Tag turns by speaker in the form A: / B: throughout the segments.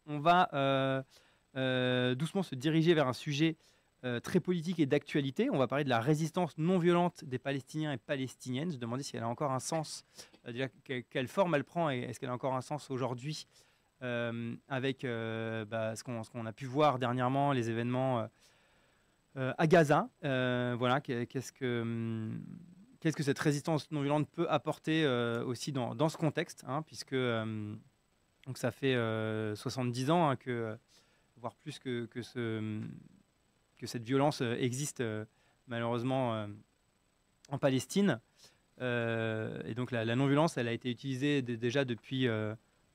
A: On va doucement se diriger vers un sujet très politique et d'actualité. On va parler de la résistance non violente des Palestiniens et Palestiniennes. Se demander si elle a encore un sens, déjà quelle forme elle prend et est-ce qu'elle a encore un sens aujourd'hui avec ce qu'on a pu voir dernièrement, les événements à Gaza. Voilà, qu'est-ce que cette résistance non violente peut apporter aussi dans ce contexte, hein, puisque donc ça fait 70 ans hein, voire plus que cette violence existe malheureusement en Palestine. Et donc la non-violence, elle a été utilisée déjà depuis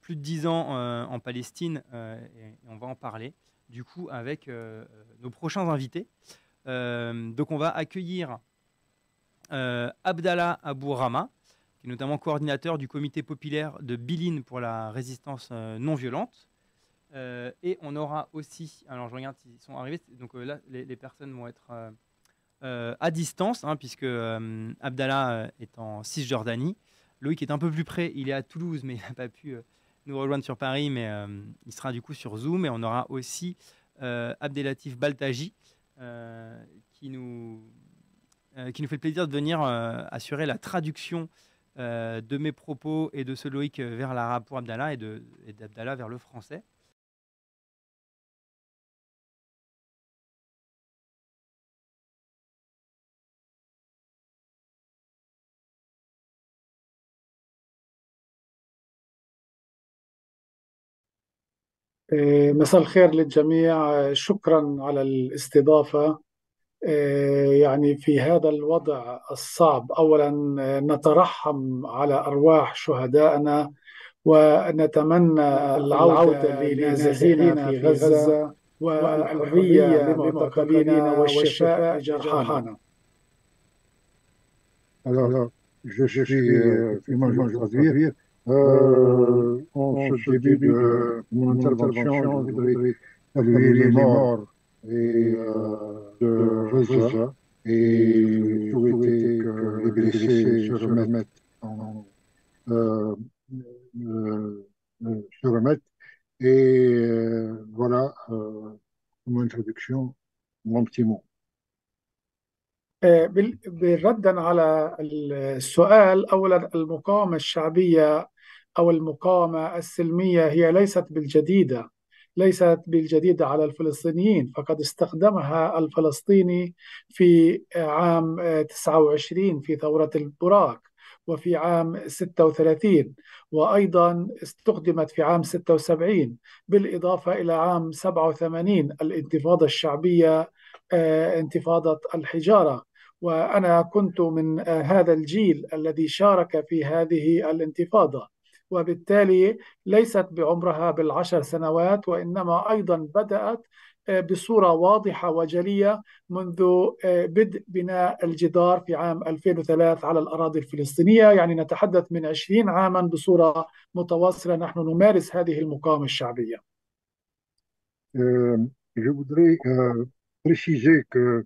A: plus de 10 ans en Palestine, et on va en parler du coup avec nos prochains invités. Donc on va accueillir Abdallah Abou Rama, qui est notamment coordinateur du comité populaire de Bilin pour la résistance non violente. Et on aura aussi, alors je regarde s'ils sont arrivés, donc là les personnes vont être à distance, hein, puisque Abdallah est en Cisjordanie. Loïc est un peu plus près, il est à Toulouse, mais il n'a pas pu nous rejoindre sur Paris, mais il sera du coup sur Zoom. Et on aura aussi Abdelatif Baltaji, qui nous fait le plaisir de venir assurer la traduction de mes propos et de ce Loïc vers l'arabe pour Abdallah et d'Abdallah vers le français.
B: مساء الخير للجميع. شكرا على الاستضافة. يعني في هذا الوضع الصعب، أولا نترحم على أرواح شهدائنا، ونتمنى العودة لنازحين في غزة، والحرية لمعتقلينا، والشفاء لجرحانا.
C: Alors, je
D: Je
C: suis
D: suis
C: Imam
D: effectivement, je vais
C: Jafir.
D: traduire.
C: En
D: En
C: ce
D: ce
C: début
D: début
C: de
D: de
C: mon
D: mon
C: intervention, je
D: intervention, je
C: voudrais
D: voudrais
C: saluer les
D: saluer les
C: morts
D: morts
C: et,
D: et,
C: de
D: de
C: Gaza
D: Gaza
C: et
D: et
C: souhaiter
D: souhaiter
C: que les
D: que les
C: blessés se
D: blessés se
C: remettent,
D: remettent
C: en- euh, se remettent. Et voilà, comme introduction, mon petit mot.
B: ردا على السؤال، أولا المقاومة الشعبية أو المقاومة السلمية هي ليست بالجديدة على الفلسطينيين، فقد استخدمها الفلسطيني في عام 29 في ثورة البراك، وفي عام 36، وأيضا استخدمت في عام 76، بالإضافة إلى عام 87 الانتفاضة الشعبية، انتفاضة الحجارة. وأنا كنت من هذا الجيل الذي شارك في هذه الانتفاضة، وبالتالي ليست بعمرها بال10 سنوات، وإنما أيضا بدأت بصورة واضحة وجلية منذ بدء بناء الجدار في عام 2003 على الأراضي الفلسطينية. يعني نتحدث من 20 عاما بصورة متواصلة نحن نمارس هذه المقاومة الشعبية.
C: Euh, je voudrais préciser que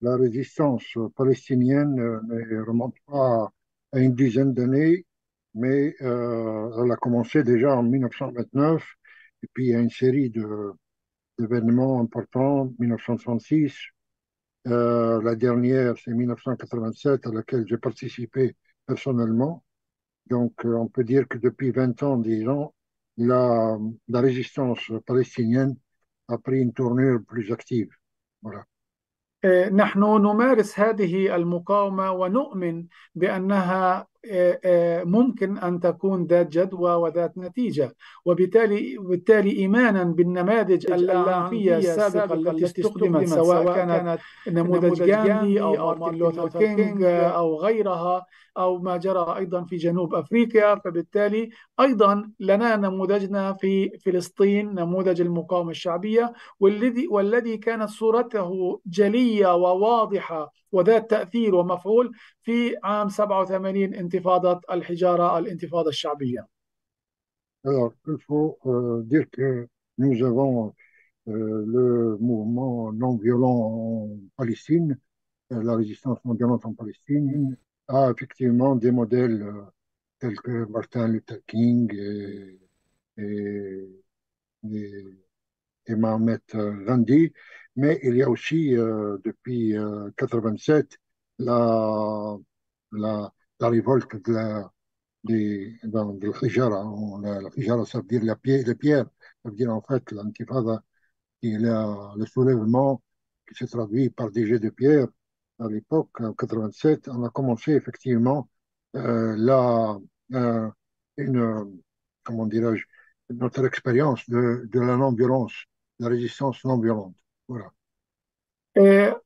C: la résistance palestinienne ne remonte pas à une dizaine d'années, mais elle a commencé déjà en 1929, et puis il y a une série d'événements importants, 1936, la dernière c'est 1987 à laquelle j'ai participé personnellement. Donc on peut dire que depuis 20 ans, disons, la résistance palestinienne a pris une tournure plus active. Voilà.
B: نحن نمارس هذه المقاومة ونؤمن بأنها ممكن أن تكون ذات جدوى وذات نتيجة، وبالتالي إيمانا بالنماذج اللاعنفية السابقة التي استخدمت، سواء كانت نموذج غاندي أو مارتن لوثر كينغ أو غيرها، أو ما جرى أيضا في جنوب أفريقيا، فبالتالي أيضا لنا نموذجنا في فلسطين، نموذج المقاومة الشعبية، والذي كانت صورته جلية وواضحة وذات تأثير ومفعول في عام 87 انتفاضة الحجارة، الانتفاضة الشعبية.
C: Alors, il faut dire que nous avons le mouvement non violent en Palestine, la résistance non violente en Palestine, a effectivement des modèles tels que Martin Luther King et et, et Mohamed Gandhi, mais il y a aussi depuis 87 la, la révolte de l'Hijara. La Hijara, ça veut dire les pierres, ça veut dire en fait l'intifada, qui est le soulèvement qui se traduit par des jets de pierre. À l'époque, en 87, on a commencé effectivement la, euh, une, comment dirais-je, notre expérience de la non-violence, la résistance non-violente. Voilà.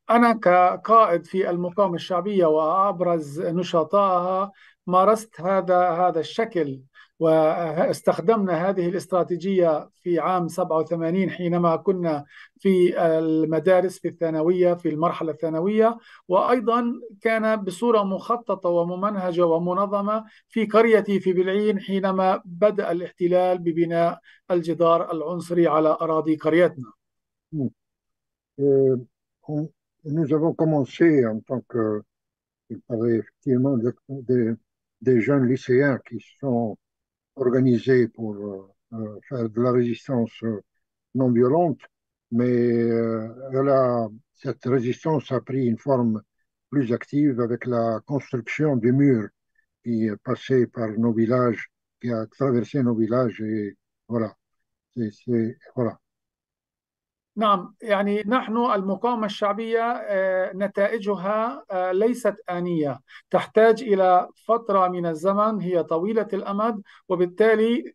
B: أنا كقائد في المقاومة الشعبية وأبرز نشطائها مارست هذا الشكل، واستخدمنا هذه الاستراتيجية في عام 87 حينما كنا في المدارس في الثانوية في المرحلة الثانوية، وأيضا كان بصورة مخططة وممنهجة ومنظمة في قريتي في بلعين حينما بدأ الاحتلال ببناء الجدار العنصري على أراضي قريتنا.
C: Euh, nous avons commencé en tant que, il paraît effectivement, des jeunes lycéens qui sont organisés pour faire de la résistance non violente, mais cette résistance a pris une forme plus active avec la construction du mur qui est passé par nos villages, qui a traversé nos villages, et voilà. Voilà.
B: نعم، يعني نحن المقاومة الشعبية نتائجها ليست آنية، تحتاج إلى فترة من الزمن هي طويلة الأمد، وبالتالي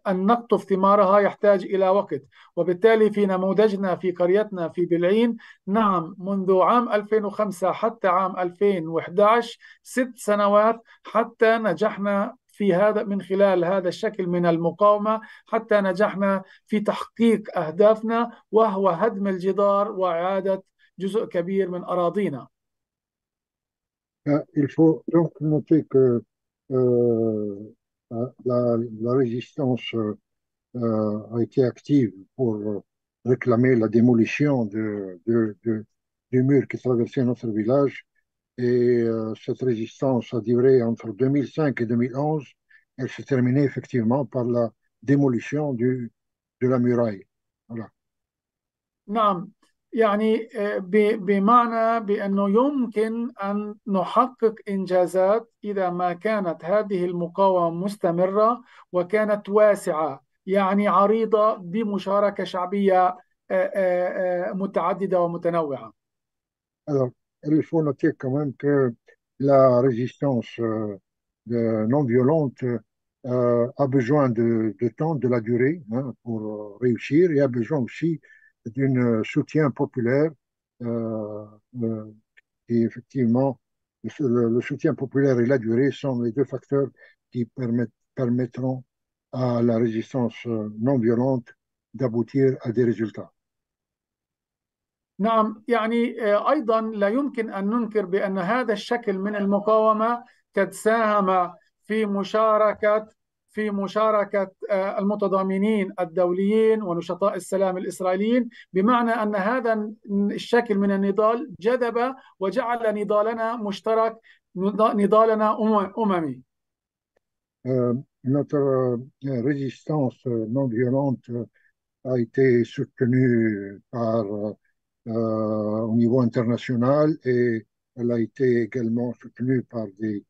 B: أن نقطف ثمارها يحتاج إلى وقت. وبالتالي في نموذجنا في قريتنا في بلعين، نعم، منذ عام 2005 حتى عام 2011 6 سنوات حتى نجحنا في هذا من خلال هذا الشكل من المقاومة، حتى نجحنا في تحقيق أهدافنا، وهو هدم الجدار وإعادة جزء كبير من أراضينا.
C: Il faut donc noter que euh, la résistance a été active pour réclamer la démolition du mur qui traversait notre village. Et cette résistance a duré entre 2005 et 2011. Elle s'est terminée effectivement par la démolition de la muraille. Voilà.
B: نعم، يعني بمعنى بأنه يمكن أن نحقق إنجازات إذا ما كانت هذه المقاومة مستمرة وكانت واسعة، يعني عريضة بمشاركة شعبية متعددة ومتنوعة.
C: Alors, il faut noter quand même que la résistance non violente a besoin de temps, de la durée hein, pour réussir, et a besoin aussi d'un soutien populaire. Euh, euh, et effectivement, le soutien populaire et la durée sont les deux facteurs qui permettront à la résistance non violente d'aboutir à des résultats.
B: نعم، يعني أيضا لا يمكن أن ننكر بأن هذا الشكل من المقاومة قد ساهم في مشاركة المتضامنين الدوليين ونشطاء السلام الإسرائيليين، بمعنى أن هذا الشكل من النضال جذب وجعل نضالنا مشترك، نضالنا أممي.
C: Notre résistance non violente a été soutenue au niveau international, et elle a été également soutenue par des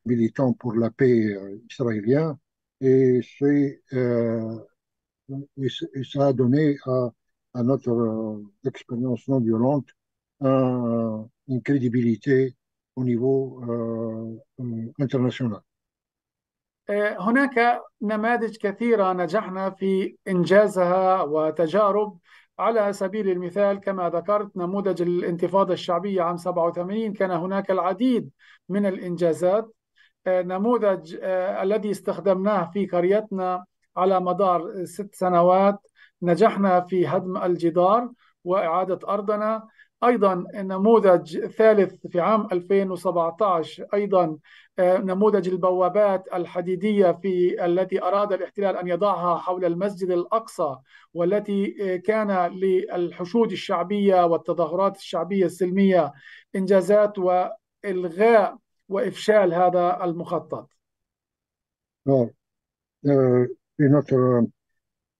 C: militants pour la paix israéliens, et, et ça a donné à notre expérience non violente une crédibilité au niveau international.
B: هناك نماذج كثيرة نجحنا في إنجازها وتجارب. على سبيل المثال كما ذكرت نموذج الانتفاضة الشعبية عام 87 كان هناك العديد من الإنجازات. نموذج الذي استخدمناه في قريتنا على مدار 6 سنوات نجحنا في هدم الجدار وإعادة أرضنا. أيضا نموذج ثالث في عام 2017 أيضا نموذج البوابات الحديدية التي أراد الاحتلال أن يضعها حول المسجد الأقصى، والتي كان للحشود الشعبية والتظاهرات الشعبية السلمية إنجازات وإلغاء وإفشال هذا المخطط.
C: Alors, une autre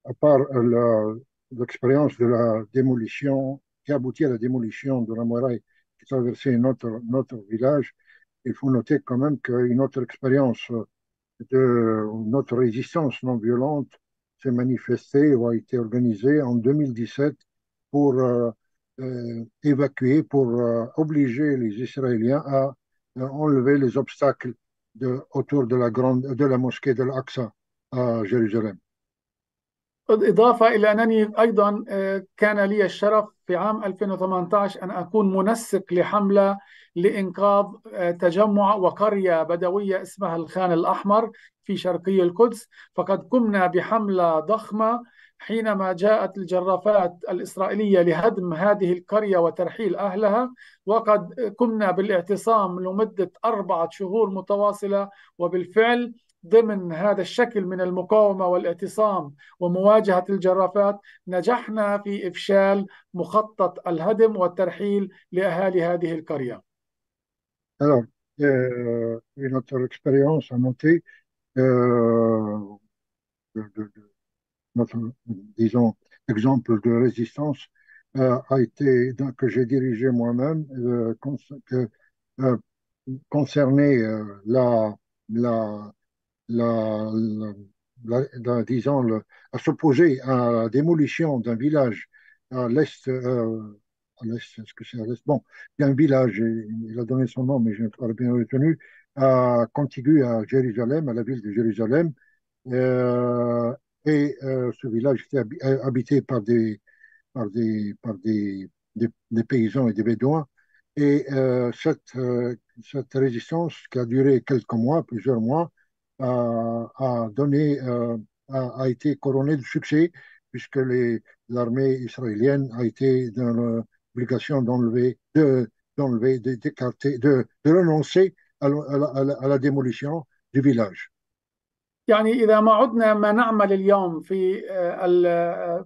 C: à part l'expérience de la démolition, qui aboutit à la démolition de la muraille qui traversait notre village, il faut noter quand même qu'une autre expérience de notre résistance non violente s'est manifestée ou a été organisée en 2017 pour évacuer, pour obliger les Israéliens à enlever les obstacles autour de la mosquée de l'Aqsa à Jérusalem.
B: إضافة إلى أنني أيضا كان لي الشرف في عام 2018 أن أكون منسق لحملة لإنقاذ تجمع وقرية بدوية اسمها الخان الأحمر في شرقي القدس. فقد قمنا بحملة ضخمة حينما جاءت الجرافات الإسرائيلية لهدم هذه القرية وترحيل أهلها، وقد قمنا بالاعتصام لمدة 4 شهور متواصلة. وبالفعل ضمن هذا الشكل من المقاومة والاعتصام ومواجهة الجرافات نجحنا في إفشال مخطط الهدم والترحيل لأهالي هذه القرية.
C: Alors, une autre expérience à noter, notre, disons, exemple de résistance a été, que j'ai dirigé moi-même, euh, concerné la, la, disons, à s'opposer à la démolition d'un village à l'est, est-ce que c'est à l'est? Bon, il y a un village, il a donné son nom, mais je ne l'ai pas bien retenu, contigu à Jérusalem, à la ville de Jérusalem. Euh, Ce village était habité par des paysans et des bédouins. Et cette résistance qui a duré quelques mois, plusieurs mois, a donné, a été couronnée de succès puisque l'armée israélienne a été dans l'obligation d'écarter, de renoncer à la démolition du village.
B: يعني إذا ما عدنا ما نعمل اليوم في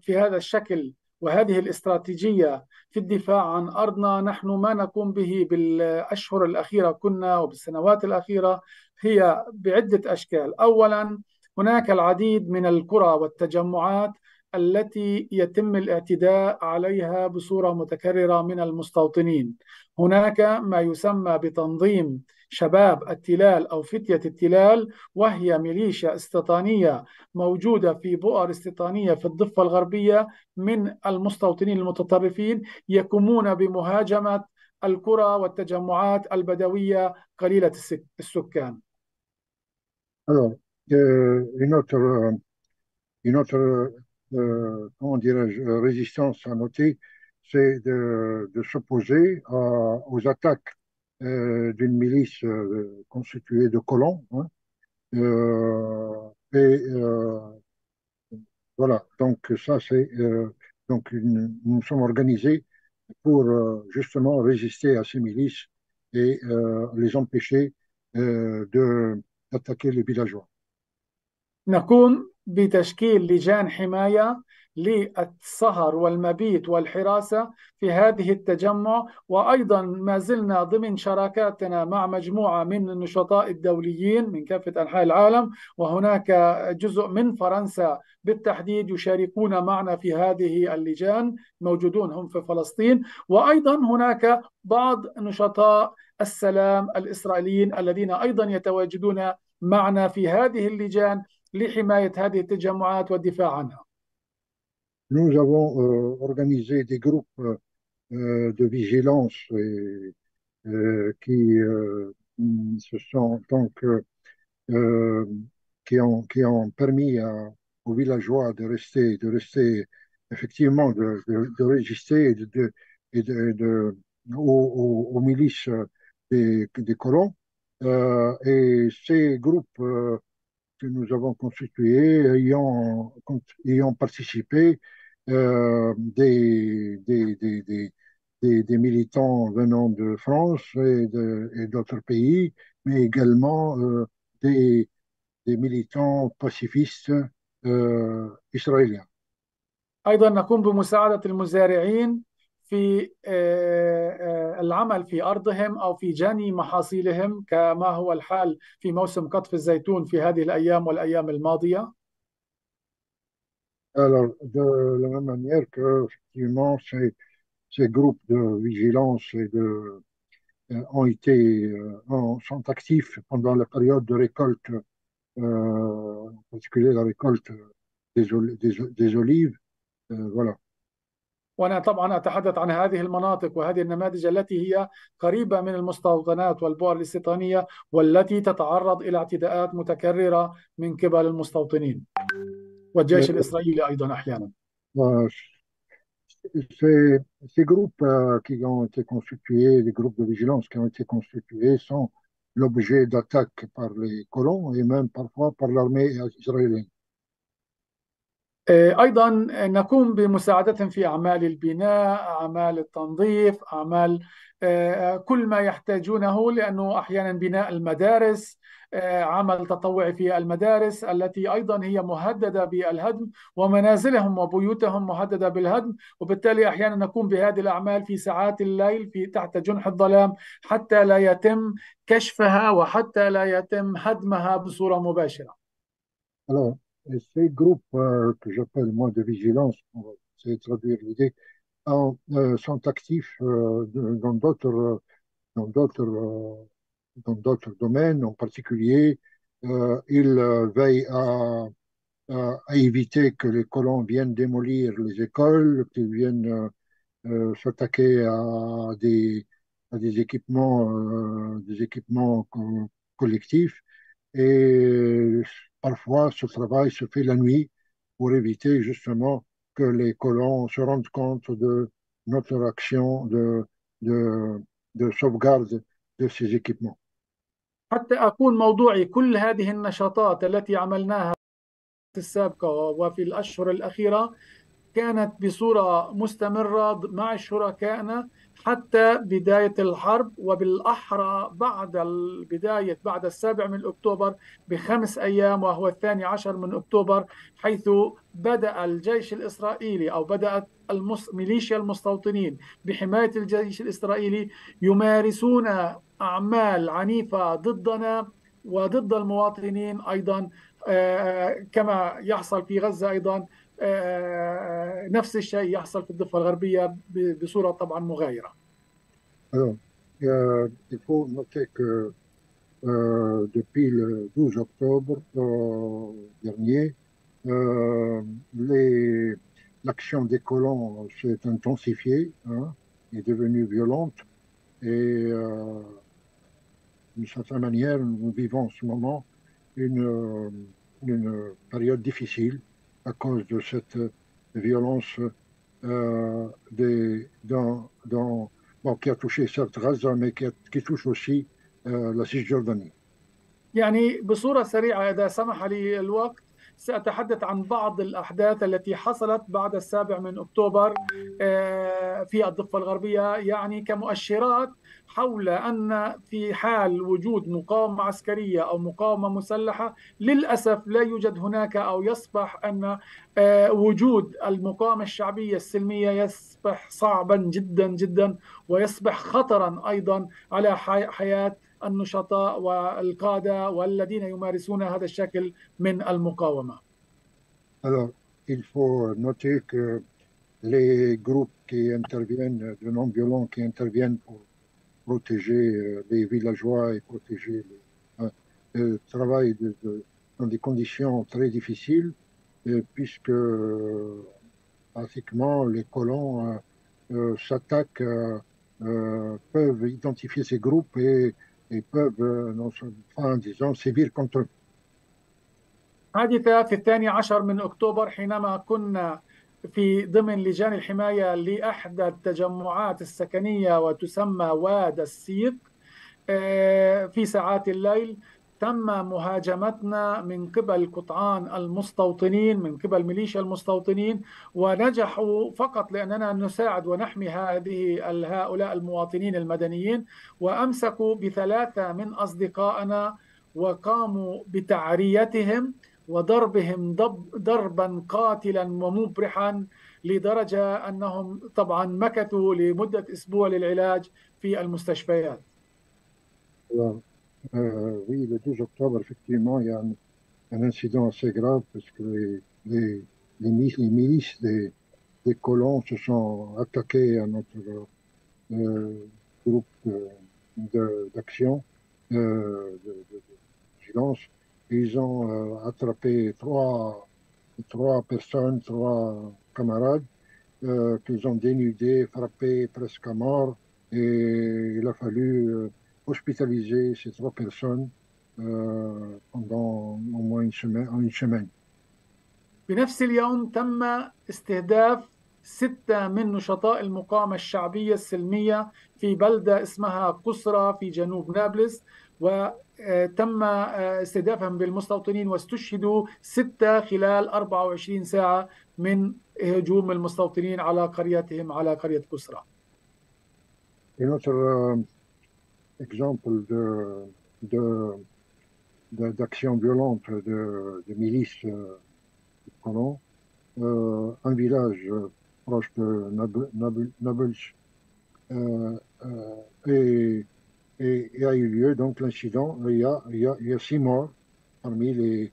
B: هذا الشكل وهذه الاستراتيجية في الدفاع عن أرضنا، نحن ما نقوم به بالأشهر الأخيرة كنا وبالسنوات الأخيرة هي بعدة أشكال. أولا، هناك العديد من القرى والتجمعات التي يتم الاعتداء عليها بصورة متكررة من المستوطنين. هناك ما يسمى بتنظيم شباب التلال أو فتية التلال، وهي ميليشيا استيطانية موجودة في بؤر استيطانية في الضفة الغربية من المستوطنين المتطرفين، يقومون بمهاجمة القرى والتجمعات البدوية قليلة السكان.
C: Alors, une autre comment dirais-je, résistance à noter, c'est de s'opposer aux attaques d'une milice constituée de colons. Hein. Et voilà, donc ça c'est donc nous sommes organisés pour justement résister à ces milices et les empêcher d'attaquer les villageois.
B: نقوم بتشكيل لجان حماية للسهر والمبيت والحراسة في هذه التجمع، وأيضا ما زلنا ضمن شراكاتنا مع مجموعة من النشطاء الدوليين من كافة أنحاء العالم، وهناك جزء من فرنسا بالتحديد يشاركون معنا في هذه اللجان، موجودون هم في فلسطين. وأيضا هناك بعض نشطاء السلام الإسرائيليين الذين أيضا يتواجدون معنا في هذه اللجان لحماية هذه التجمعات والدفاع عنها.
C: Nous avons organisé des groupes de vigilance qui se sont donc qui ont permis aux villageois de rester effectivement de résister aux milices des colons. Et ces groupes que nous avons constitués ayant participé des militants venant de France et d'autres pays, mais également des militants pacifistes israéliens.
B: أيضا نقوم بمساعدة المزارعين في العمل في أرضهم أو في جني محاصيلهم كما هو الحال في موسم قطف الزيتون في هذه الأيام والأيام الماضية.
C: Alors, de la même manière que, effectivement, ces groupes de vigilance sont actifs pendant la période de récolte, en particulier la récolte des olives. Voilà.
B: وأنا طبعا أتحدث عن هذه المناطق وهذه النماذج التي هي قريبة من المستوطنات والبؤر الاستيطانية والتي تتعرض إلى اعتداءات متكررة من قبل المستوطنين والجيش
C: Euh,
B: الإسرائيلي أيضا أحيانا.
C: euh, ces groupes qui ont été constitués, les groupes de vigilance qui ont été constitués, sont l'objet d'attaques par les colons et même parfois par l'armée israélienne.
B: أيضا نقوم بمساعدتهم في أعمال البناء، أعمال التنظيف، أعمال كل ما يحتاجونه، لأنه أحيانا بناء المدارس، عمل تطوعي في المدارس التي أيضا هي مهددة بالهدم، ومنازلهم وبيوتهم مهددة بالهدم، وبالتالي أحيانا نقوم بهذه الأعمال في ساعات الليل في تحت جنح الظلام حتى لا يتم كشفها وحتى لا يتم هدمها بصورة مباشرة.
C: Alors, ces groupes que j'appelle moi de vigilance, pour essayer de traduire l'idée, sont actifs dans d'autres dans d'autres domaines. En particulier, ils veillent à éviter que les colons viennent démolir les écoles, qu'ils viennent s'attaquer à des équipements collectifs. Et parfois, ce travail se fait la nuit pour éviter justement que les colons se rendent compte de notre action de, de sauvegarde de ces équipements.
B: حتى أكون موضوعي، كل هذه النشاطات التي عملناها السابقة وفي الأشهر الأخيرة كانت بصورة مستمرة مع شركائنا حتى بداية الحرب، وبالأحرى بعد 7 من أكتوبر ب5 أيام، وهو 12 من أكتوبر، حيث بدأ الجيش الإسرائيلي أو بدأت ميليشيا المستوطنين بحماية الجيش الإسرائيلي يمارسون أعمال عنيفة ضدنا وضد المواطنين أيضا، كما يحصل في غزة أيضا، نفس الشيء يحصل في الضفة الغربية بصورة طبعا مغايرة.
C: Alors, il faut noter que depuis le 12 octobre dernier, euh, les- l'action des colons s'est intensifiée, hein, est devenue violente et d'une certaine manière, nous vivons en ce moment une période difficile à cause de cette violence bon, qui a touché certes Gaza, mais qui touche aussi la Cisjordanie.
B: يعني بصورة سريعة إذا سمح لي الوقت، سأتحدث عن بعض الأحداث التي حصلت بعد 7 من أكتوبر في الضفة الغربية، يعني كمؤشرات حول أن في حال وجود مقاومة عسكرية أو مقاومة مسلحة، للأسف لا يوجد هناك أو يصبح أن وجود المقاومة الشعبية السلمية يصبح صعبا جدا جدا، ويصبح خطرا أيضا على حياة النشطاء والقادة والذين يمارسون هذا الشكل من المقاومة.
C: Alors, il faut noter que les groupes qui interviennent, de non-violents qui interviennent pour protéger les villageois et protéger travaillent dans des conditions très difficiles, puisque pratiquement les colons s'attaquent, peuvent identifier ces groupes et peuvent, enfin, disons, sévir contre eux.
B: حادثة في 12 من أكتوبر حينما كنا في ضمن لجان الحماية لأحدى التجمعات السكنية وتسمى واد السيق، في ساعات الليل تم مهاجمتنا من قبل قطعان المستوطنين، من قبل ميليشيا المستوطنين، ونجحوا فقط لأننا نساعد ونحمي هؤلاء المواطنين المدنيين، وأمسكوا ب3 من أصدقائنا وقاموا بتعريتهم وضربهم ضربا قاتلا ومبرحا، لدرجة أنهم طبعا مكثوا لمدة أسبوع للعلاج في المستشفيات.
C: Oui, le 12 octobre, effectivement, il y a un incident assez grave parce que les milices des colons se sont attaqués à notre groupe d'action, de vigilance. Ils ont attrapé trois personnes, trois camarades, qu'ils ont dénudés, frappés presque à mort. Et il a fallu hospitaliser ces trois personnes pendant au moins une semaine.
B: بنفس اليوم تم استهداف 6 من نشطاء المقاومة الشعبية السلمية في بلدة اسمها قصرى في جنوب نابلس، وتم استهدافهم بالمستوطنين واستشهدوا 6 خلال 24 ساعة من هجوم المستوطنين على قريتهم، على قرية قصرى.
C: Un autre exemple d'action violente de milices colons, un village proche de Nablus et a eu lieu donc l'incident. Il y a 6 morts parmi les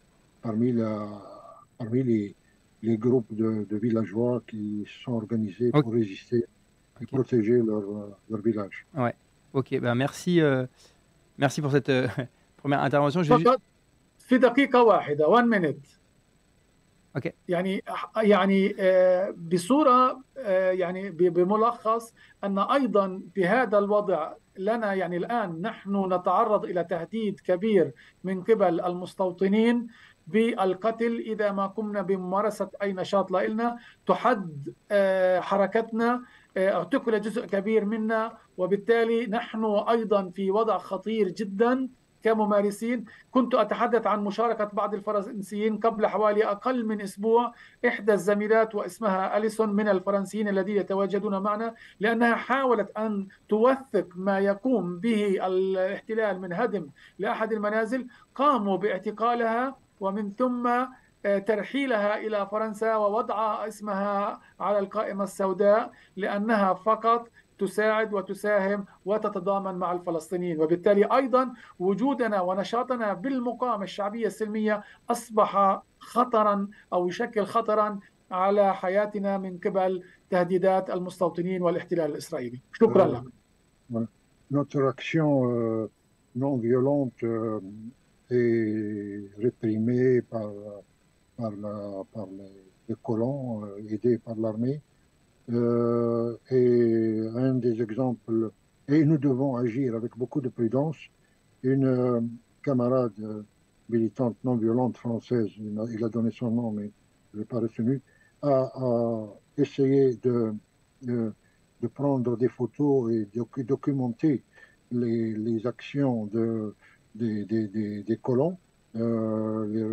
C: groupes de villageois qui sont organisés
A: Ok.
C: pour résister et
A: Ok.
C: protéger leur village.
A: Ouais. Ok. Ben merci, merci pour cette première intervention. Je vais
B: فقط في دقيقة واحدة 1 minute.
A: Ok.
B: يعني بصورة يعني بملخص أن أيضا في هذا الوضع لنا يعني الآن نحن نتعرض إلى تهديد كبير من قبل المستوطنين بالقتل إذا ما قمنا بممارسة أي نشاط لنا، تحد حركتنا، اعتقل جزء كبير منا، وبالتالي نحن أيضا في وضع خطير جدا كممارسين. كنت أتحدث عن مشاركة بعض الفرنسيين قبل حوالي أقل من أسبوع، إحدى الزميلات واسمها أليسون من الفرنسيين الذين يتواجدون معنا، لأنها حاولت أن توثق ما يقوم به الاحتلال من هدم لأحد المنازل، قاموا باعتقالها ومن ثم ترحيلها إلى فرنسا ووضع اسمها على القائمة السوداء، لأنها فقط تساعد وتساهم وتتضامن مع الفلسطينيين. وبالتالي أيضا وجودنا ونشاطنا بالمقاومة الشعبية السلمية أصبح خطرا أو يشكل خطرا على حياتنا من قبل تهديدات المستوطنين والاحتلال الإسرائيلي. شكرا لك.
C: Notre action non violente est réprimée par les colons aidés par l'armée. Et un des exemples, et nous devons agir avec beaucoup de prudence. Une camarade militante non violente française, il a donné son nom, mais je ne l'ai pas retenu, a essayé de prendre des photos et de documenter les actions des colons, les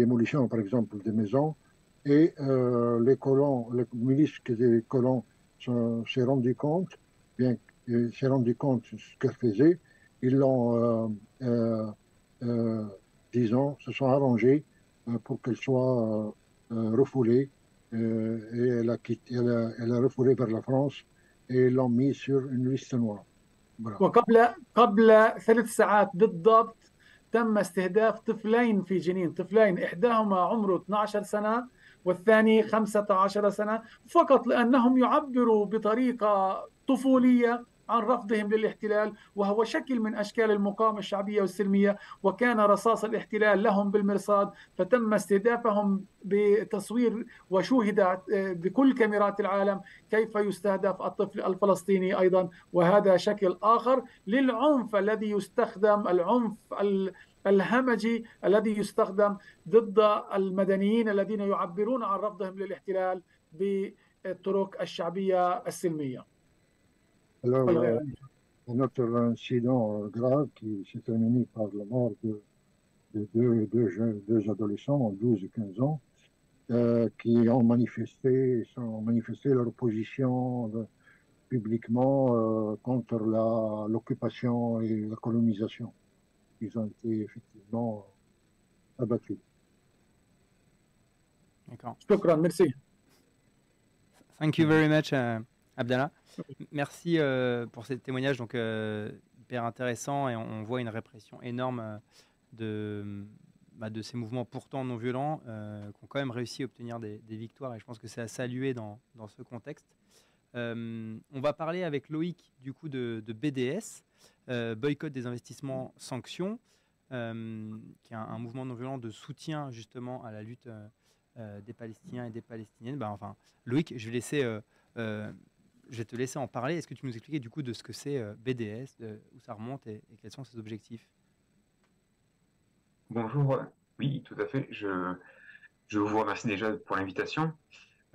C: démolitions, par exemple, des maisons. Et les colons, les milices des colons s'est rendu compte, s'est rendu compte de ce qu'elle faisait. Ils l'ont, disons, se sont arrangés pour qu'elle soit refoulée. Et elle a refoulé vers la France et l'ont mis sur une liste noire. Voilà.
B: وقبل 3 ساعات بالضبط تم استهداف طفلين في جنين، طفلين إحداهما عمره 12 سنة والثاني 15 سنة، فقط لأنهم يعبروا بطريقة طفولية عن رفضهم للاحتلال، وهو شكل من أشكال المقاومة الشعبية والسلمية، وكان رصاص الاحتلال لهم بالمرصاد، فتم استهدافهم بتصوير وشوهد بكل كاميرات العالم كيف يستهدف الطفل الفلسطيني أيضا. وهذا شكل آخر للعنف الذي يستخدم، العنف الهمجي الذي يستخدم ضد المدنيين الذين يعبرون عن رفضهم للاحتلال بالطرق الشعبية السلمية.
C: Alors, un autre incident grave qui s'est terminé par la mort de deux adolescents, 12 et 15 ans, qui ont manifesté leur opposition publiquement contre l'occupation et la colonisation. Ils ont été effectivement abattus.
A: D'accord.
B: شكرا، merci.
A: Thank you very much, Abdallah. Merci pour ces témoignages donc hyper intéressants, et on voit une répression énorme de ces mouvements pourtant non violents qui ont quand même réussi à obtenir des victoires. Et je pense que c'est à saluer dans ce contexte. On va parler avec Loïc du coup de BDS, Boycott des investissements sanctions, qui est un mouvement non violent de soutien justement à la lutte des Palestiniens et des Palestiniennes. Loïc, je vais te laisser en parler. Est-ce que tu peux nous expliquer du coup de ce que c'est BDS, où ça remonte et quels sont ses objectifs?
D: Bonjour, oui, tout à fait. Je vous remercie déjà pour l'invitation.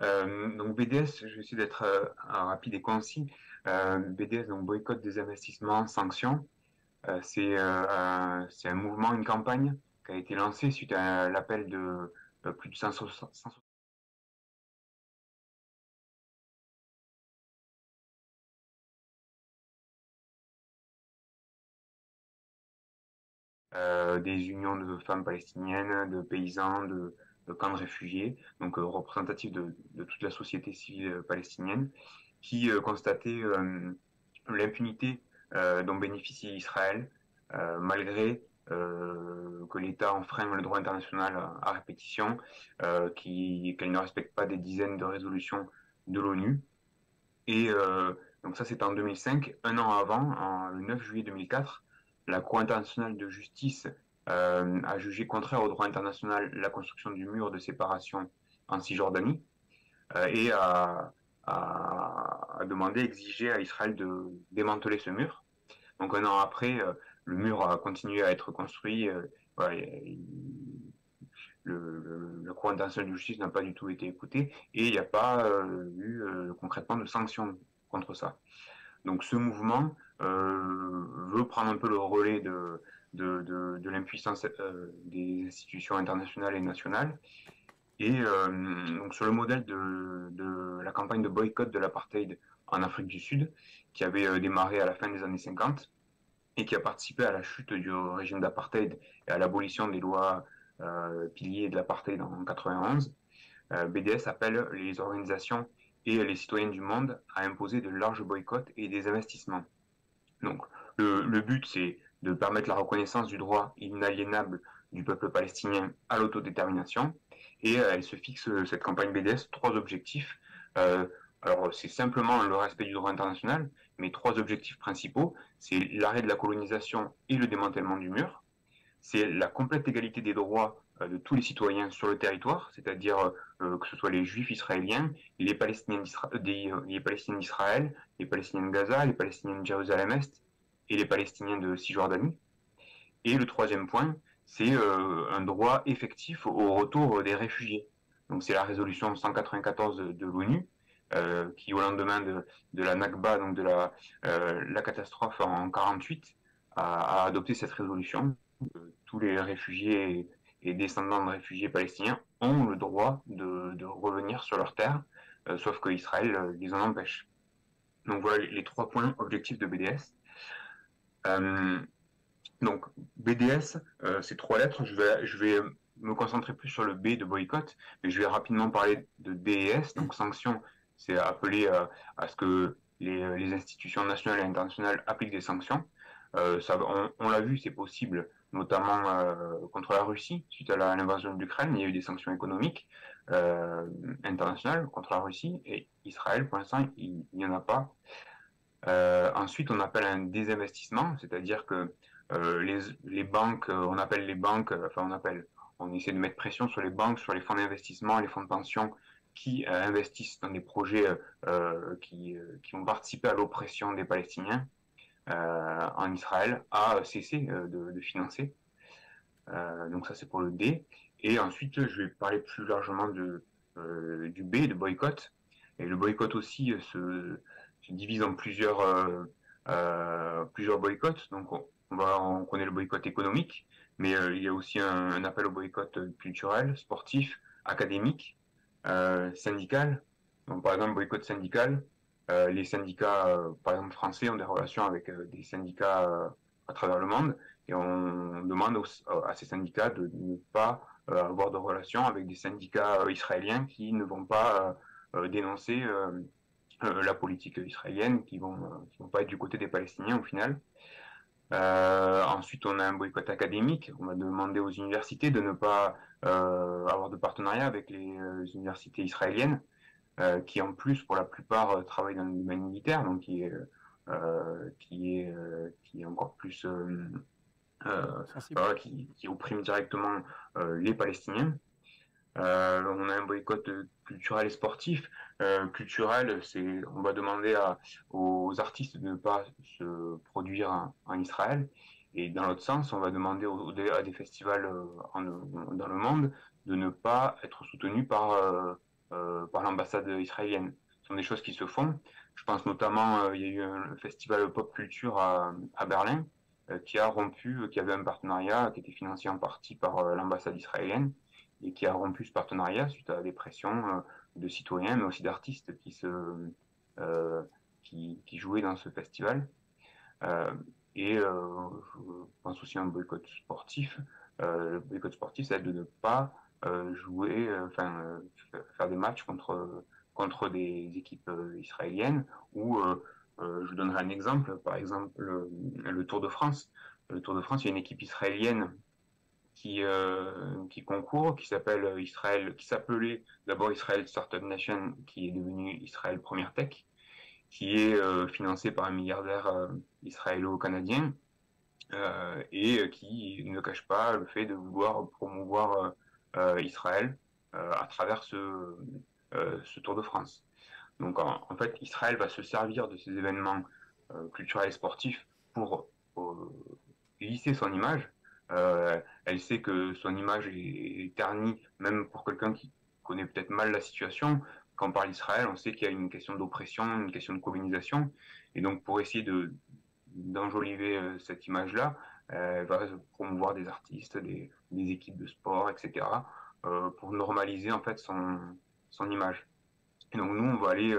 D: Donc BDS, je vais essayer d'être rapide et concis. BDS, donc boycott des investissements, sanctions. C'est un mouvement, une campagne qui a été lancée suite à l'appel de plus de 160 des unions de femmes palestiniennes, de paysans, de camps de réfugiés, donc représentatifs de toute la société civile palestinienne, qui constataient l'impunité dont bénéficie Israël, malgré que l'État enfreint le droit international à répétition, qu'elle ne respecte pas des dizaines de résolutions de l'ONU. Et donc ça, c'est en 2005. Un an avant, le 9 juillet 2004, la Cour internationale de justice a jugé contraire au droit international la construction du mur de séparation en Cisjordanie et a demandé, exigé à Israël de démanteler ce mur. Donc un an après, le mur a continué à être construit. La Cour internationale de justice n'a pas du tout été écoutée et il n'y a pas eu concrètement de sanctions contre ça. Donc ce mouvement veut prendre un peu le relais de l'impuissance des institutions internationales et nationales. Et donc sur le modèle de la campagne de boycott de l'apartheid en Afrique du Sud, qui avait démarré à la fin des années 50 et qui a participé à la chute du régime d'apartheid et à l'abolition des lois piliers de l'apartheid en 91, BDS appelle les organisations et les citoyens du monde à imposer de larges boycotts et des investissements. Donc le but, c'est de permettre la reconnaissance du droit inaliénable du peuple palestinien à l'autodétermination. Et elle se fixe, cette campagne BDS, 3 objectifs. Alors c'est simplement le respect du droit international, mais 3 objectifs principaux. C'est l'arrêt de la colonisation et le démantèlement du mur. C'est la complète égalité des droits de tous les citoyens sur le territoire, c'est-à-dire que ce soit les Juifs israéliens, les Palestiniens d'Israël, les Palestiniens de Gaza, les Palestiniens de Jérusalem-Est et les Palestiniens de Cisjordanie. Et le 3e point, c'est un droit effectif au retour des réfugiés. Donc c'est la résolution 194 de l'ONU, qui au lendemain de la Nakba, donc de la catastrophe en 1948, a adopté cette résolution. Tous les réfugiés et descendants de réfugiés palestiniens ont le droit de revenir sur leur terre, sauf qu'Israël les en empêche. Donc voilà les 3 points objectifs de BDS. Donc BDS, c'est 3 lettres. Je vais me concentrer plus sur le B de boycott, mais je vais rapidement parler de DES, donc sanctions. C'est appelé à ce que les institutions nationales et internationales appliquent des sanctions. On l'a vu, c'est possible, notamment contre la Russie, suite à l'invasion de l'Ukraine. Il y a eu des sanctions économiques internationales contre la Russie, et Israël, pour l'instant, il n'y en a pas. Ensuite, on appelle un désinvestissement, c'est-à-dire que les banques, on essaie de mettre pression sur les banques, sur les fonds d'investissement, les fonds de pension qui investissent dans des projets qui vont participer à l'oppression des Palestiniens en Israël, à cesser de financer. Donc ça, c'est pour le D. Et ensuite, je vais parler plus largement du B, de boycott. Et le boycott aussi se divise en plusieurs boycotts. Donc on connaît le boycott économique, mais il y a aussi un appel au boycott culturel, sportif, académique, syndical. Donc par exemple, boycott syndical. Les syndicats, par exemple français, ont des relations avec des syndicats à travers le monde, et on demande à ces syndicats de ne pas avoir de relations avec des syndicats israéliens qui ne vont pas dénoncer la politique israélienne, qui vont pas être du côté des Palestiniens au final. Ensuite, on a un boycott académique. On va demander aux universités de ne pas avoir de partenariat avec les universités israéliennes, qui en plus, pour la plupart, travaillent dans le domaine militaire, donc qui est encore plus
A: Sensible.
D: voilà, qui opprime directement les Palestiniens. On a un boycott culturel et sportif. Culturel, on va demander aux artistes de ne pas se produire en Israël. Et dans l'autre sens, on va demander à des festivals dans le monde de ne pas être soutenus par l'ambassade israélienne. Ce sont des choses qui se font. Je pense notamment, il y a eu un festival pop culture à Berlin qui avait un partenariat qui était financé en partie par l'ambassade israélienne et qui a rompu ce partenariat suite à des pressions de citoyens, mais aussi d'artistes qui jouaient dans ce festival. Je pense aussi à un boycott sportif. Le boycott sportif, c'est de ne pas faire des matchs contre des équipes israéliennes ou je donnerai un exemple, par exemple le Tour de France. Le Tour de France, il y a une équipe israélienne qui concourt, qui s'appelait d'abord Israel Startup Nation, qui est devenu Israël Première Tech, qui est financé par un milliardaire israélo-canadien et qui ne cache pas le fait de vouloir promouvoir Israël à travers ce Tour de France. Donc en fait, Israël va se servir de ces événements culturels et sportifs pour lisser son image. Elle sait que son image est ternie, même pour quelqu'un qui connaît peut-être mal la situation. Quand on parle d'Israël, on sait qu'il y a une question d'oppression, une question de colonisation. Et donc, pour essayer d'enjoliver cette image-là, elle va promouvoir des artistes, des équipes de sport, etc., pour normaliser en fait son image. Et donc, nous, on va aller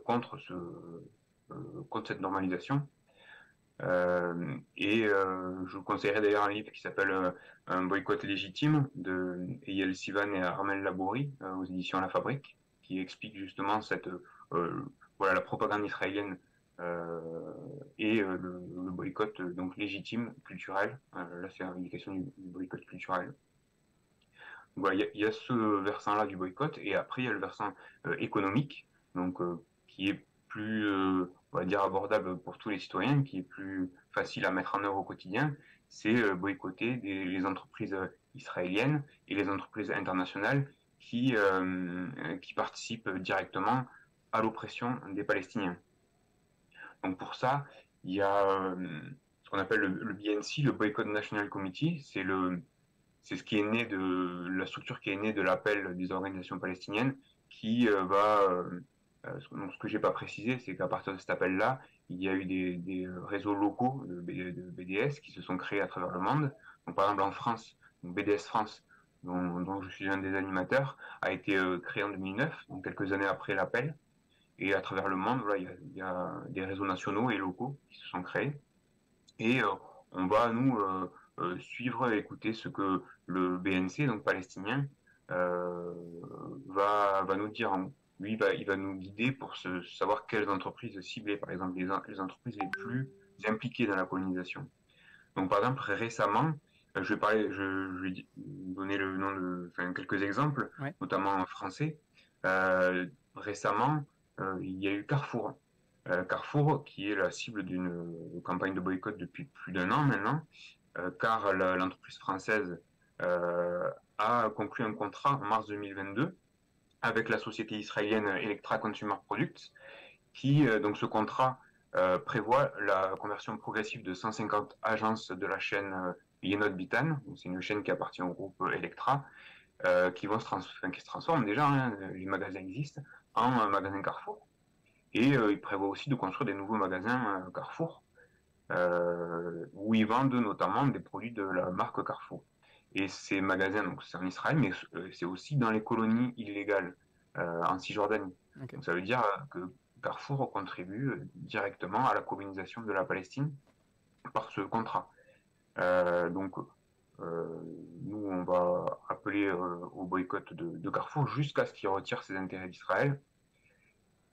D: contre cette normalisation. Je vous conseillerais d'ailleurs un livre qui s'appelle Un boycott légitime de Eyal Sivan et Armel Labouri aux éditions La Fabrique, qui explique justement la propagande israélienne le boycott donc légitime culturel. Là, c'est une question du boycott culturel. Voilà, il y a ce versant-là du boycott, et après il y a le versant économique, donc qui est plus, on va dire, abordable pour tous les citoyens, qui est plus facile à mettre en œuvre au quotidien. C'est boycotter les entreprises israéliennes et les entreprises internationales qui participent directement à l'oppression des Palestiniens. Donc pour ça, il y a ce qu'on appelle le BNC, le Boycott National Committee. C'est ce qui est né de la structure qui est née de l'appel des organisations palestiniennes qui donc ce que j'ai pas précisé, c'est qu'à partir de cet appel-là, il y a eu des réseaux locaux de BDS qui se sont créés à travers le monde. Donc, par exemple, en France, donc BDS France, dont je suis un des animateurs, a été créé en 2009, donc quelques années après l'appel. Et à travers le monde, voilà, il y a des réseaux nationaux et locaux qui se sont créés. Et on va, nous, suivre et écouter ce que le BNC, donc palestinien, va nous dire. Lui, il va nous guider pour savoir quelles entreprises cibler, par exemple, les entreprises les plus impliquées dans la colonisation. Donc, par exemple, récemment, je vais donner le nom quelques exemples,
A: Ouais.
D: notamment en français. Récemment, il y a eu Carrefour. Carrefour, qui est la cible d'une campagne de boycott depuis plus d'un an maintenant, car l'entreprise française a conclu un contrat en mars 2022 avec la société israélienne Electra Consumer Products, qui, donc ce contrat prévoit la conversion progressive de 150 agences de la chaîne Yenot Bitan, c'est une chaîne qui appartient au groupe Electra, qui se transforment déjà, hein, les magasins existent, en magasins Carrefour. Et il prévoit aussi de construire des nouveaux magasins Carrefour, où ils vendent notamment des produits de la marque Carrefour. Et ces magasins, donc c'est en Israël, mais c'est aussi dans les colonies illégales en Cisjordanie.
A: Okay.
D: Donc ça veut dire que Carrefour contribue directement à la colonisation de la Palestine par ce contrat. Nous, on va appeler au boycott de Carrefour jusqu'à ce qu'il retire ses intérêts d'Israël.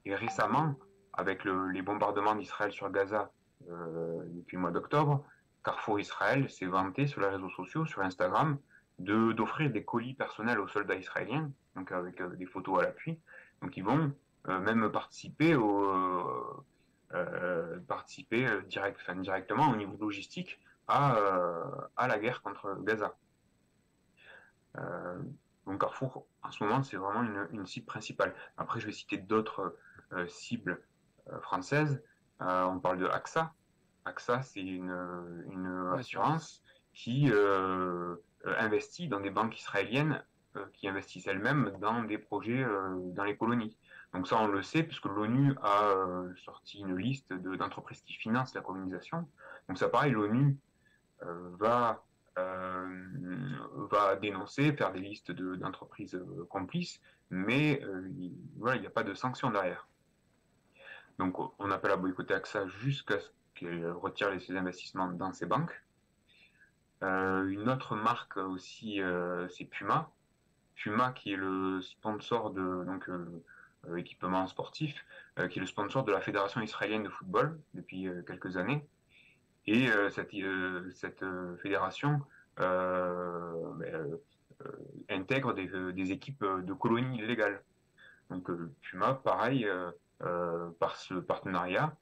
D: Et récemment, avec les bombardements d'Israël sur Gaza depuis le mois d'octobre, Carrefour Israël s'est vanté sur les réseaux sociaux, sur Instagram, d'offrir des colis personnels aux soldats israéliens, donc avec des photos à l'appui. Donc ils vont même participer directement au niveau logistique à la guerre contre Gaza. Donc Carrefour, en ce moment, c'est vraiment une cible principale. Après, je vais citer d'autres cibles françaises. On parle de AXA. AXA, c'est une assurance qui investit dans des banques israéliennes qui investissent elles-mêmes dans des projets dans les colonies. Donc ça, on le sait, puisque l'ONU a sorti une liste d'entreprises qui financent la colonisation. Donc ça, pareil, l'ONU va dénoncer, faire des listes d'entreprises complices, mais voilà, il n'y a pas de sanctions derrière. Donc on appelle à boycotter AXA jusqu'à ce qu'elle retire ses investissements dans ses banques. Une autre marque aussi, c'est Puma. Puma qui est le sponsor de équipement sportif, qui est le sponsor de la Fédération israélienne de football depuis quelques années. Et cette fédération intègre des équipes de colonies illégales. Donc Puma, pareil, par ce partenariat,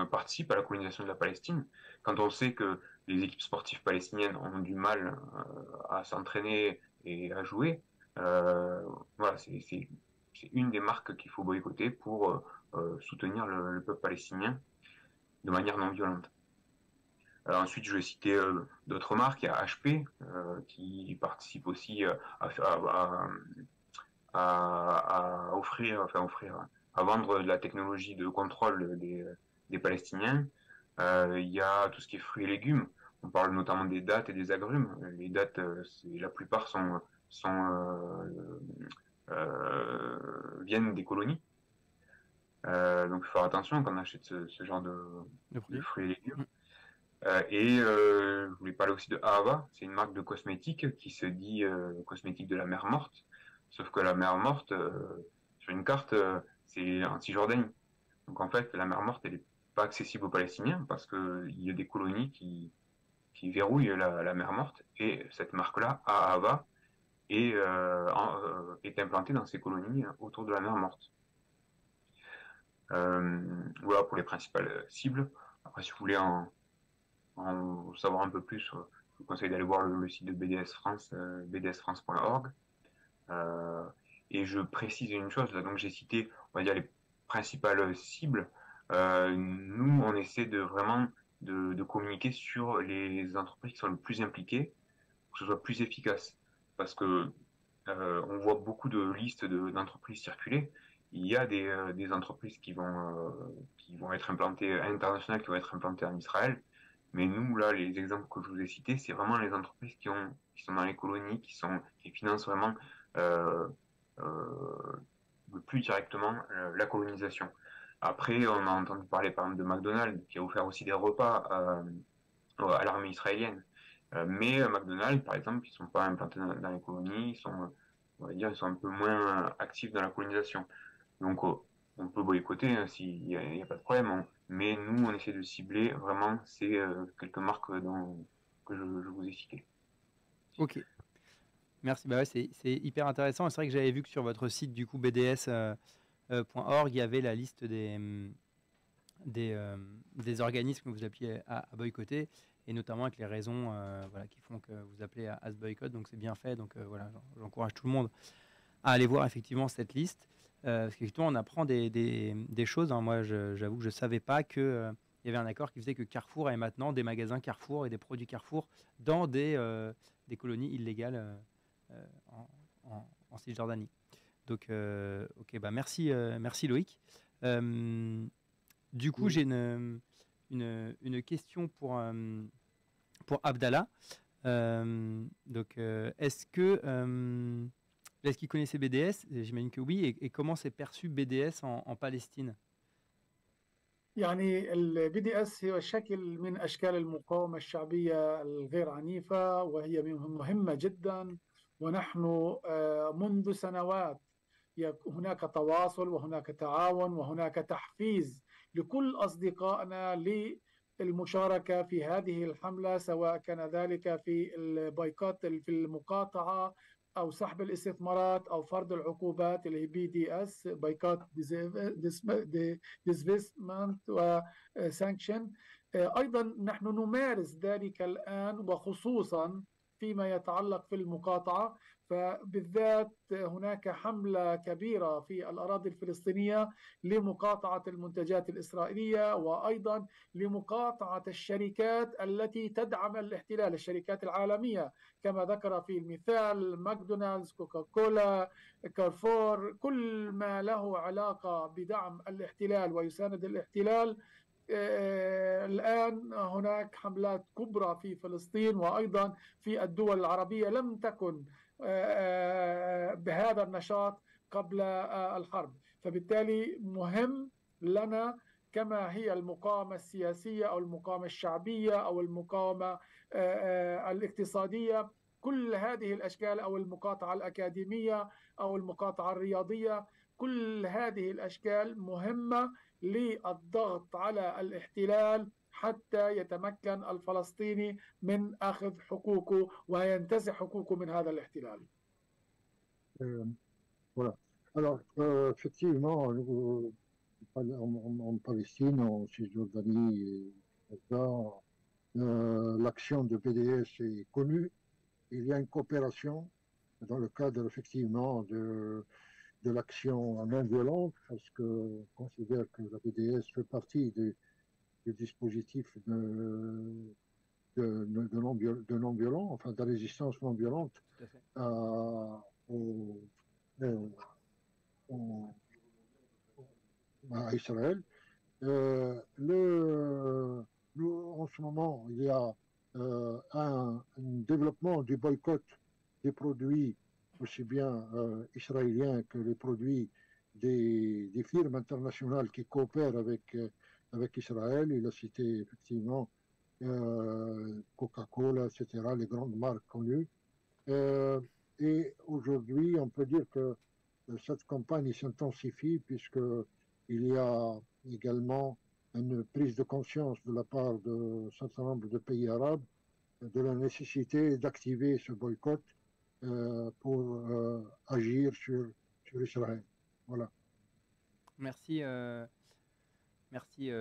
D: participe à la colonisation de la Palestine. Quand on sait que les équipes sportives palestiniennes ont du mal à s'entraîner et à jouer, voilà, c'est une des marques qu'il faut boycotter pour soutenir le peuple palestinien de manière non violente. Ensuite, je vais citer d'autres marques. Il y a HP qui participe aussi à offrir, à vendre de la technologie de contrôle des Palestiniens. Il y a tout ce qui est fruits et légumes. On parle notamment des dattes et des agrumes. Les dattes, la plupart viennent des colonies. Donc, il faut faire attention quand on achète ce genre de fruits et légumes. Je voulais parler aussi de Ahava. C'est une marque de cosmétiques qui se dit cosmétique de la mer Morte. Sauf que la mer Morte, sur une carte, c'est en Cisjordanie. Donc en fait, la mer Morte, elle n'est pas accessible aux Palestiniens parce qu'il y a des colonies qui verrouillent la mer Morte. Et cette marque-là, Ahava, est implantée dans ces colonies autour de la mer Morte. Voilà pour les principales cibles. Après, si vous voulez en savoir un peu plus, je vous conseille d'aller voir le site de BDS France, bdsfrance.org. Et je précise une chose, là, donc j'ai cité, on va dire, les principales cibles. Nous, on essaie vraiment de communiquer sur les entreprises qui sont le plus impliquées pour que ce soit plus efficace. Parce que on voit beaucoup de listes d'entreprises circuler. Il y a des entreprises qui vont être implantées à l'international, qui vont être implantées en Israël. Mais nous, là, les exemples que je vous ai cités, c'est vraiment les entreprises qui sont dans les colonies, qui financent vraiment le plus directement la colonisation. Après, on a entendu parler par exemple de McDonald's, qui a offert aussi des repas à l'armée israélienne. Mais McDonald's, par exemple, ils sont pas implantés dans les colonies, on va dire, ils sont un peu moins actifs dans la colonisation. Donc, on peut boycotter hein, s'il n'y a pas de problème. Mais nous, on essaie de cibler vraiment ces quelques marques que je vous ai citées.
A: Ok, merci. Bah ouais, c'est hyper intéressant. C'est vrai que j'avais vu que sur votre site, du coup, bds.org, il y avait la liste des organismes que vous appelez à boycotter, et notamment avec les raisons voilà, qui font que vous appelez à ce boycott. Donc, c'est bien fait. Donc, voilà, j'encourage tout le monde à aller voir effectivement cette liste. Parce qu'effectivement, on apprend des choses. Hein. Moi, j'avoue que je ne savais pas qu'il y avait un accord qui faisait que Carrefour avait maintenant des magasins Carrefour et des produits Carrefour dans des colonies illégales en Cisjordanie. Donc, ok, bah merci Loïc. Du coup, j'ai une question pour Abdallah. Donc, est-ce qu'il connaissait BDS? J'imagine que oui. Et comment s'est perçu BDS en Palestine?
B: يعني البي دي اس هو شكل من اشكال المقاومه الشعبيه الغير عنيفه، وهي مهمه جدا. ونحن منذ سنوات هناك تواصل وهناك تعاون وهناك تحفيز لكل أصدقائنا للمشاركة في هذه الحملة، سواء كان ذلك في البايكوت في المقاطعة أو سحب الاستثمارات أو فرض العقوبات اللي هي BDS بايكوت ديسفيسمنت وسانكشن. أيضا نحن نمارس ذلك الآن، وخصوصا فيما يتعلق في المقاطعة، فبالذات هناك حملة كبيرة في الأراضي الفلسطينية لمقاطعة المنتجات الإسرائيلية، وأيضا لمقاطعة الشركات التي تدعم الاحتلال، الشركات العالمية كما ذكر في المثال ماكدونالدز، كوكاكولا، كارفور، كل ما له علاقة بدعم الاحتلال ويساند الاحتلال. الآن هناك حملات كبرى في فلسطين وأيضا في الدول العربية لم تكن بهذا النشاط قبل الحرب. فبالتالي مهم لنا كما هي المقاومة السياسية أو المقاومة الشعبية أو المقاومة الاقتصادية، كل هذه الأشكال، أو المقاطعة الأكاديمية أو المقاطعة الرياضية، كل هذه الأشكال مهمة للضغط على الاحتلال حتى يتمكن الفلسطيني من أخذ حقوقه وينتزع حقوقه من هذا الاحتلال.
C: Voilà. Alors, effectivement, en Palestine, en Cisjordanie et Gaza, l'action de BDS est connue. Il y a une coopération dans le cadre, effectivement, de l'action non violente, parce qu'on considère que la BDS fait partie du dispositif de non-violent, enfin de résistance non violente à Israël. En ce moment, il y a un développement du boycott des produits aussi bien israéliens que les produits des firmes internationales qui coopèrent avec Israël. Il a cité effectivement Coca-Cola, etc., les grandes marques connues. Et aujourd'hui, on peut dire que cette campagne s'intensifie puisqu'il y a également une prise de conscience de la part d'un certain nombre de pays arabes de la nécessité d'activer ce boycott pour agir sur Israël. Voilà.
A: Merci. Merci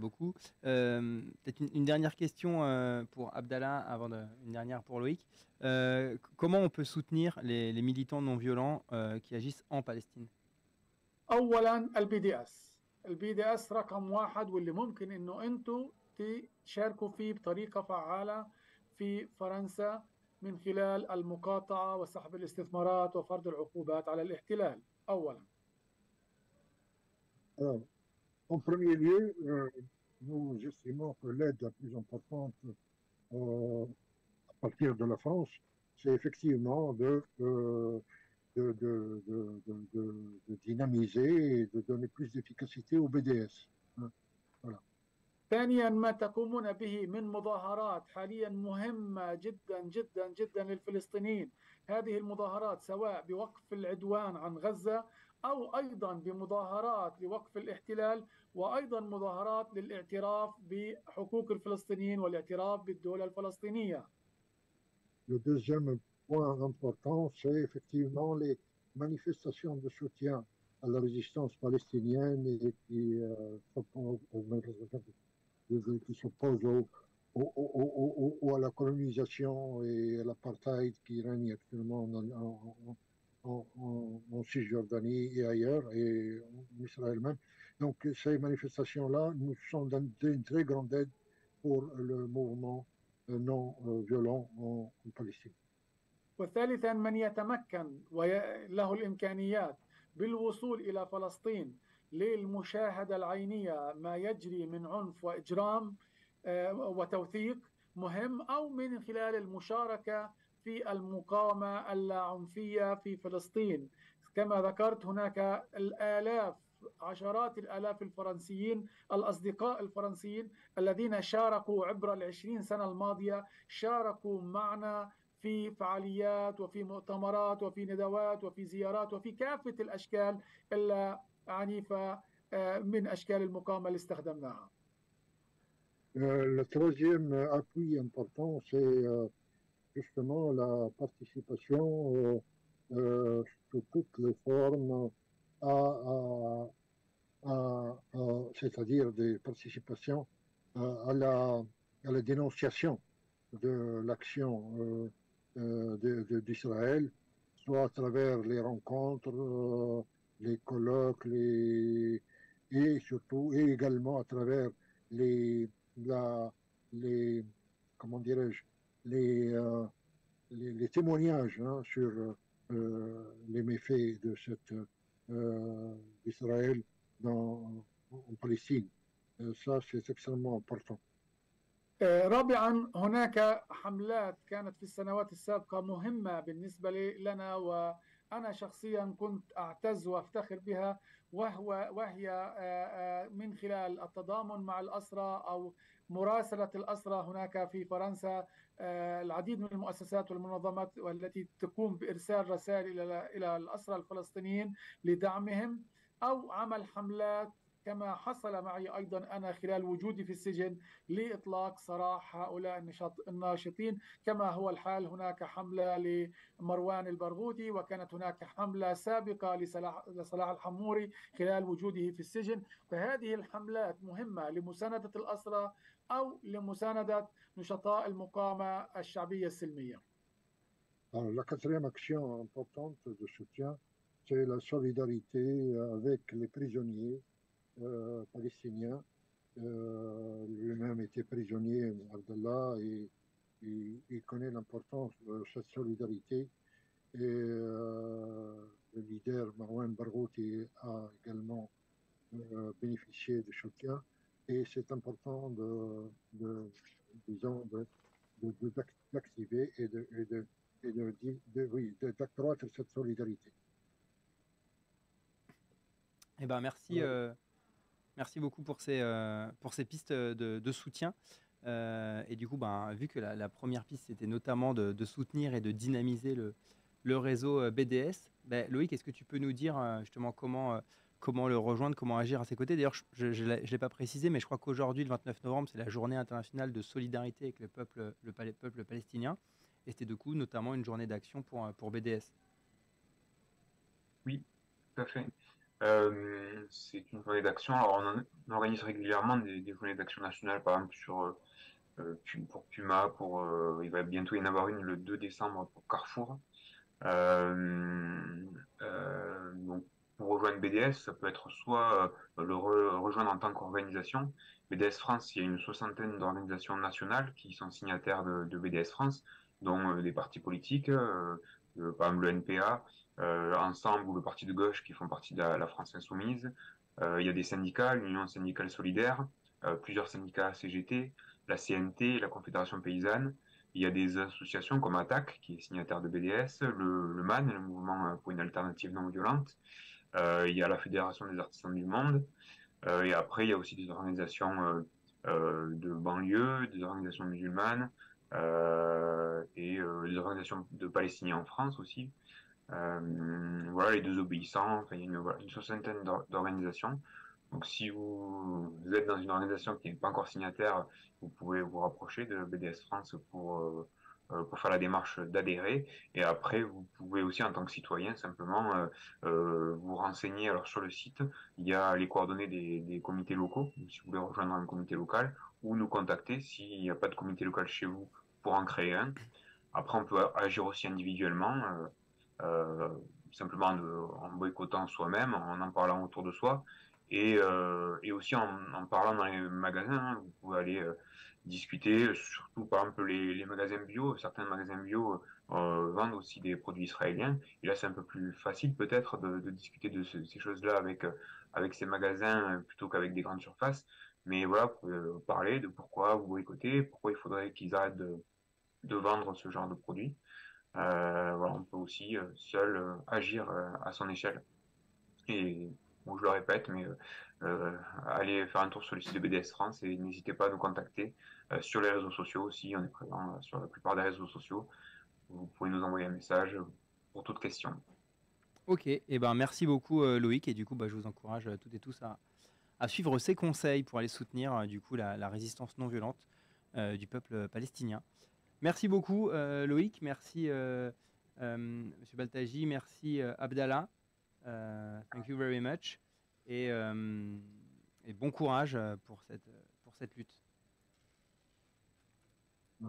A: beaucoup. Peut-être une dernière question pour Abdallah, une dernière pour Loïc. Comment on peut soutenir les militants non violents qui agissent en Palestine?
B: أولا الBDS رقم واحد، واللي ممكن إنه أنتم تشاركوا فيه بطريقة فعالة في فرنسا من خلال المقاطعة وسحب الاستثمارات وفرض العقوبات على الاحتلال. أولا.
C: Alors, en premier lieu, nous estimons que l'aide la plus importante à partir de la France, c'est effectivement de dynamiser et de donner plus d'efficacité au BDS. Voilà.
B: ثانيا، ما تقومون به من مظاهرات حاليا مهمة جدا جدا جدا للفلسطينيين. هذه المظاهرات سواء بوقف العدوان عن غزة أو أيضا بمظاهرات لوقف الاحتلال، وأيضا مظاهرات للاعتراف بحقوق الفلسطينيين والاعتراف بالدولة الفلسطينية.
C: Le deuxième point important, c'est effectivement les manifestations de soutien à la résistance palestinienne et qui s'opposent à la colonisation et à l'apartheid qui règne actuellement en Cisjordanie et ailleurs, et en Israël même. Donc ces manifestations-là nous sont d'une très grande aide pour le mouvement non violent en Palestine.
B: وثالثا، من يتمكن وله الإمكانيات بالوصول إلى فلسطين للمشاهدة العينية ما يجري من عنف وإجرام وتوثيق مهم، أو من خلال المشاركة في المقاومة اللاعنفية في فلسطين. كما ذكرت هناك الآلاف، عشرات الآلاف الفرنسيين، الأصدقاء الفرنسيين الذين شاركوا عبر 20 سنة الماضية، شاركوا معنا في فعاليات وفي مؤتمرات وفي ندوات وفي زيارات وفي كافة الأشكال العنيفة من أشكال المقاومة اللي استخدمناها.
C: Le troisième appui important, c'est justement la participation sous toutes les formes à, c'est-à-dire des participations à la dénonciation de l'action d'Israël, soit à travers les rencontres, les colloques, et surtout, et également à travers les, la, les comment dirais-je, les, euh, les témoignages hein, sur les méfaits de cette d'Israël en Palestine. Ça, c'est extrêmement important.
B: رابعا هناك حملات كانت في السنوات السابقة مهمة بالنسبة لنا، وأنا شخصيا كنت أعتز وأفتخر بها، وهي من خلال التضامن مع الأسرى أو مراسلة الأسرى. هناك في فرنسا العديد من المؤسسات والمنظمات والتي تقوم بإرسال رسائل إلى الأسرى الفلسطينيين لدعمهم، أو عمل حملات كما حصل معي أيضا أنا خلال وجودي في السجن لإطلاق سراح هؤلاء الناشطين، كما هو الحال هناك حملة لمروان البرغوثي، وكانت هناك حملة سابقة لصلاح الحموري خلال وجوده في السجن. فهذه الحملات مهمة لمساندة الأسرى أو لمساندة نشطاء المقاومة الشعبية السلمية.
C: Alors, la quatrième action importante de soutien, c'est la solidarité avec les prisonniers palestiniens. Lui-même était prisonnier, Abdallah, et il connaît l'importance de cette solidarité. Et le leader Marwan Barghouti a également bénéficié de soutien. Et c'est important disons, d'activer oui, d'accroître cette solidarité.
A: Eh ben, merci, merci beaucoup pour ces pistes de soutien. Et du coup, ben, vu que la première piste, c'était notamment de soutenir et de dynamiser le réseau BDS, ben, Loïc, est-ce que tu peux nous dire justement comment le rejoindre, comment agir à ses côtés? D'ailleurs, je ne l'ai pas précisé, mais je crois qu'aujourd'hui, le 29 novembre, c'est la journée internationale de solidarité avec le peuple palestinien. Et c'était du coup notamment une journée d'action pour BDS.
D: Oui, tout à fait. C'est une journée d'action. Alors, on organise régulièrement des journées d'action nationales, par exemple pour Puma, il va bientôt y en avoir une le 2 décembre pour Carrefour. Donc, pour rejoindre BDS, ça peut être soit rejoindre en tant qu'organisation. BDS France, il y a une 60aine d'organisations nationales qui sont signataires de BDS France, dont des partis politiques, par exemple le NPA, Ensemble ou le Parti de gauche qui font partie de la France Insoumise. Il y a des syndicats, l'Union syndicale solidaire, plusieurs syndicats CGT, la CNT, la Confédération paysanne. Il y a des associations comme ATTAC, qui est signataire de BDS, le MAN, le Mouvement pour une alternative non violente. Il y a la Fédération des artisans du monde. Et après, il y a aussi des organisations de banlieue, des organisations musulmanes, et des organisations de Palestiniens en France aussi. Voilà, les deux obéissants. Enfin, il y a une 60aine d'organisations. Donc, si vous êtes dans une organisation qui n'est pas encore signataire, vous pouvez vous rapprocher de BDS France pour faire la démarche d'adhérer. Et après, vous pouvez aussi, en tant que citoyen, simplement vous renseigner. Alors, sur le site, il y a les coordonnées des comités locaux, si vous voulez rejoindre un comité local, ou nous contacter s'il n'y a pas de comité local chez vous pour en créer un. Après, on peut agir aussi individuellement, simplement en boycottant soi-même, en parlant autour de soi. Et aussi en parlant dans les magasins, hein, vous pouvez aller discuter, surtout par exemple les magasins bio. Certains magasins bio vendent aussi des produits israéliens. Et là, c'est un peu plus facile peut-être de discuter de ces choses-là avec ces magasins plutôt qu'avec des grandes surfaces. Mais voilà, vous pouvez parler de pourquoi vous boycottez, pourquoi il faudrait qu'ils arrêtent de vendre ce genre de produits. Voilà, on peut aussi seul agir à son échelle. Et bon, je le répète, mais allez faire un tour sur le site de BDS France et n'hésitez pas à nous contacter sur les réseaux sociaux aussi. On est présent sur la plupart des réseaux sociaux. vous pouvez nous envoyer un message pour toute question.
A: Ok, et ben merci beaucoup Loïc, et du coup je vous encourage toutes et tous à suivre ces conseils pour aller soutenir du coup la résistance non violente du peuple palestinien. Merci beaucoup Loïc, merci Monsieur Baltaji, merci Abdallah, thank you very much, et bon courage pour cette lutte.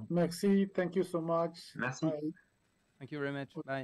B: Merci, thank you so much.
D: Merci.
B: Bye.
A: Thank you very much, bye.